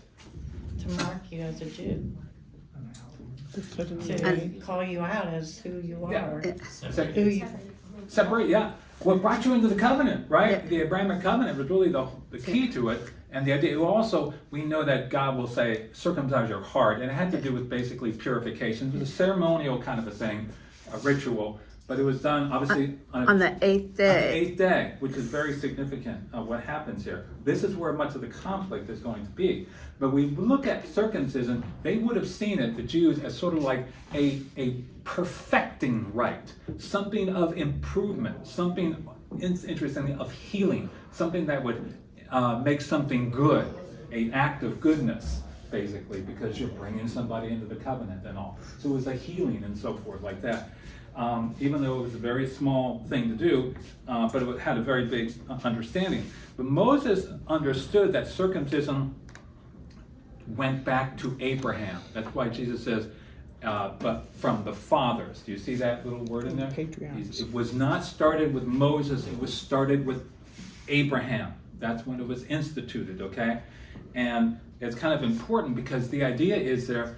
To mark you as a Jew. To call you out as who you are. Who you Separate, yeah. What brought you into the covenant, right? Yeah. The Abrahamic covenant was really the key to it. And the idea, also, we know that God will say, circumcise your heart. And it had to do with basically purification. It was a ceremonial kind of a thing, a ritual. But it was done, obviously, on the 8th day. On the 8th day, which is very significant of what happens here. This is where much of the conflict is going to be. But we look at circumcision, they would have seen it, the Jews, as sort of like a perfecting rite, something of improvement, something, interestingly, of healing, something that would make something good, an act of goodness, basically, because you're bringing somebody into the covenant and all. So it was a healing and so forth like that. Even though it was a very small thing to do, but it had a very big understanding. But Moses understood that circumcision went back to Abraham. That's why Jesus says, but from the fathers. Do you see that little word in there? Patriarchs. It was not started with Moses, it was started with Abraham. That's when it was instituted, okay? And it's kind of important because the idea is there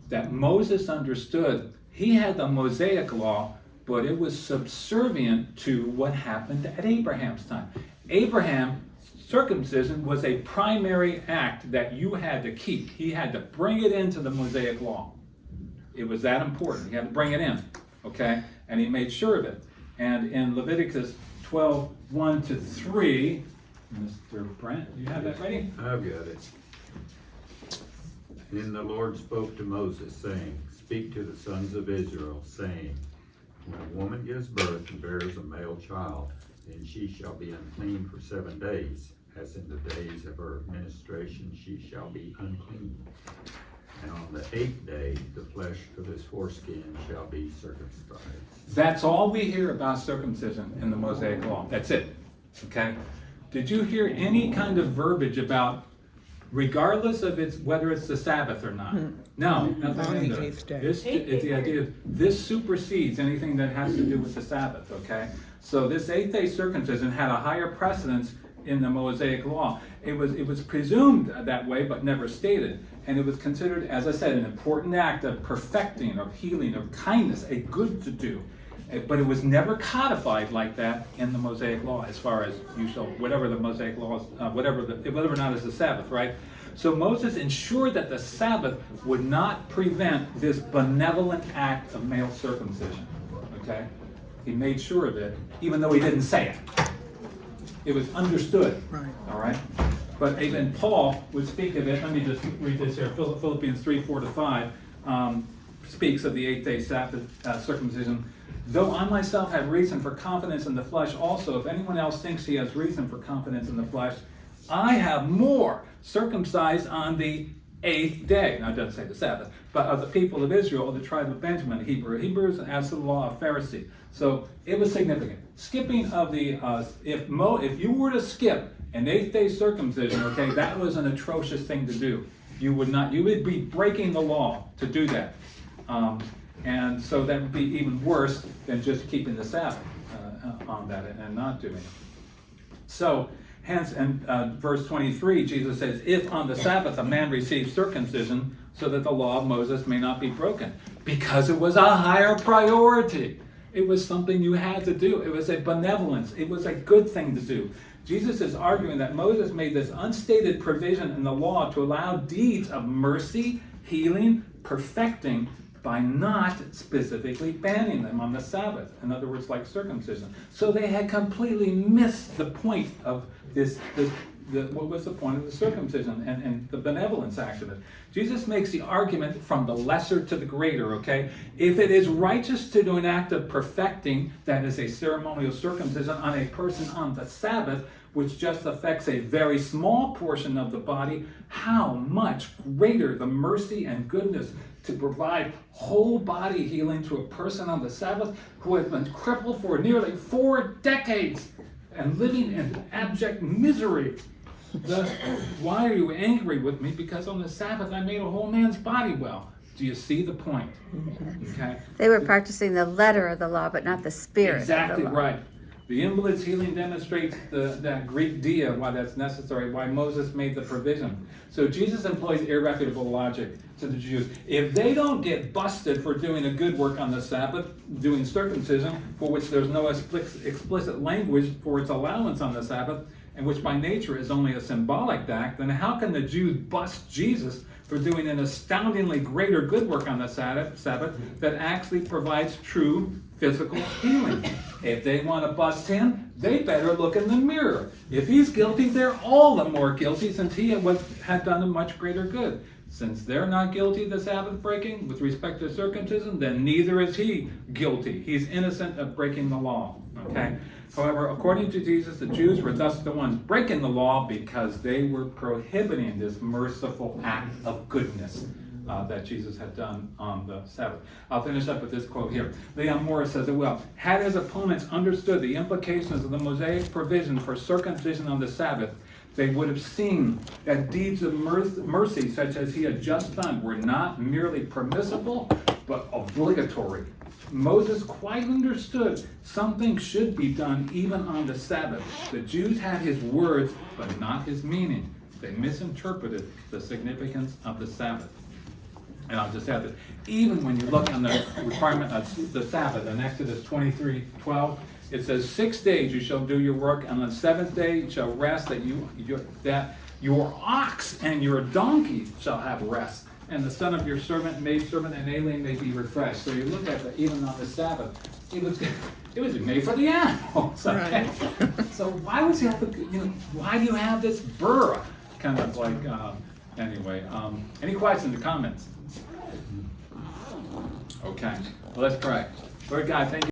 that Moses understood he had the Mosaic law, but it was subservient to what happened at Abraham's time. Abraham, circumcision was a primary act that you had to keep. He had to bring it into the Mosaic law. It was that important. He had to bring it in, okay? And he made sure of it. And in Leviticus 12, 1-3, Mr. Brent, you have that ready? I've got it. Then the Lord spoke to Moses, saying, Speak to the sons of Israel, saying, When a woman gives birth and bears a male child, then she shall be unclean for 7 days. As in the days of her ministration, she shall be unclean. And on the 8th day, the flesh of his foreskin shall be circumcised. That's all we hear about circumcision in the Mosaic law. That's it, okay? Did you hear any kind of verbiage about, regardless of whether it's the Sabbath or not? No, nothing On in the there. 8th day. This is the idea of this supersedes anything that has to do with the Sabbath, okay? So this 8th day circumcision had a higher precedence in the Mosaic law. It was presumed that way, but never stated. And it was considered, as I said, an important act of perfecting, of healing, of kindness, a good to do. But it was never codified like that in the Mosaic law, as far as you shall, whatever the Mosaic law is, whatever or not is the Sabbath, right? So Moses ensured that the Sabbath would not prevent this benevolent act of male circumcision, okay? He made sure of it, even though he didn't say it. It was understood, Right. all right? But even Paul would speak of it. Let me just read this here, Philippians 3, 4-5. speaks of the 8-day Sabbath circumcision. Though I myself have reason for confidence in the flesh also, if anyone else thinks he has reason for confidence in the flesh, I have more, circumcised on the 8th day. Now it doesn't say the Sabbath, but of the people of Israel, the tribe of Benjamin, Hebrews, as to the law of Pharisee. So it was significant. Skipping of the, if you were to skip an 8th-day circumcision, okay, that was an atrocious thing to do. You would be breaking the law to do that. And so that would be even worse than just keeping the Sabbath on that and not doing it. So, hence, in verse 23, Jesus says, if on the Sabbath a man receives circumcision, so that the law of Moses may not be broken. Because it was a higher priority. It was something you had to do. It was a benevolence. It was a good thing to do. Jesus is arguing that Moses made this unstated provision in the law to allow deeds of mercy, healing, perfecting, by not specifically banning them on the Sabbath. In other words, like circumcision. So they had completely missed the point of what was the point of the circumcision and the benevolence act of it. Jesus makes the argument from the lesser to the greater, okay? If it is righteous to do an act of perfecting, that is a ceremonial circumcision on a person on the Sabbath, which just affects a very small portion of the body, how much greater the mercy and goodness to provide whole body healing to a person on the Sabbath who has been crippled for nearly 4 decades and living in abject misery. Thus, why are you angry with me? Because on the Sabbath I made a whole man's body well. Do you see the point? Okay. They were practicing the letter of the law, but not the spirit Exactly of the law. right. The invalid's healing demonstrates that Greek dia, why that's necessary, why Moses made the provision. So Jesus employs irrefutable logic to the Jews. If they don't get busted for doing a good work on the Sabbath, doing circumcision, for which there's no explicit language for its allowance on the Sabbath, and which by nature is only a symbolic act, then how can the Jews bust Jesus for doing an astoundingly greater good work on the Sabbath that actually provides true physical healing? If they want to bust him, they better look in the mirror. If he's guilty, they're all the more guilty since he had done a much greater good. Since they're not guilty of the Sabbath breaking with respect to circumcision, then neither is he guilty. He's innocent of breaking the law. Okay? However, according to Jesus, the Jews were thus the ones breaking the law because they were prohibiting this merciful act of goodness that Jesus had done on the Sabbath. I'll finish up with this quote here. Leon Morris says it well. Had his opponents understood the implications of the Mosaic provision for circumcision on the Sabbath, they would have seen that deeds of mercy such as he had just done were not merely permissible, but obligatory. Moses quite understood something should be done even on the Sabbath. The Jews had his words, but not his meaning. They misinterpreted the significance of the Sabbath. And I'll just add that even when you look on the requirement of the Sabbath in Exodus 23:12, it says 6 days you shall do your work, and on the 7th day you shall rest, that your ox and your donkey shall have rest, and the son of your servant, maidservant, and alien may be refreshed. So you look at that even on the Sabbath, it was made for the animals. Okay? Right. So why was he have why do you have this burr? Kind of like anyway. Any questions or comments? Okay. Well, let's pray. Lord God, thank you.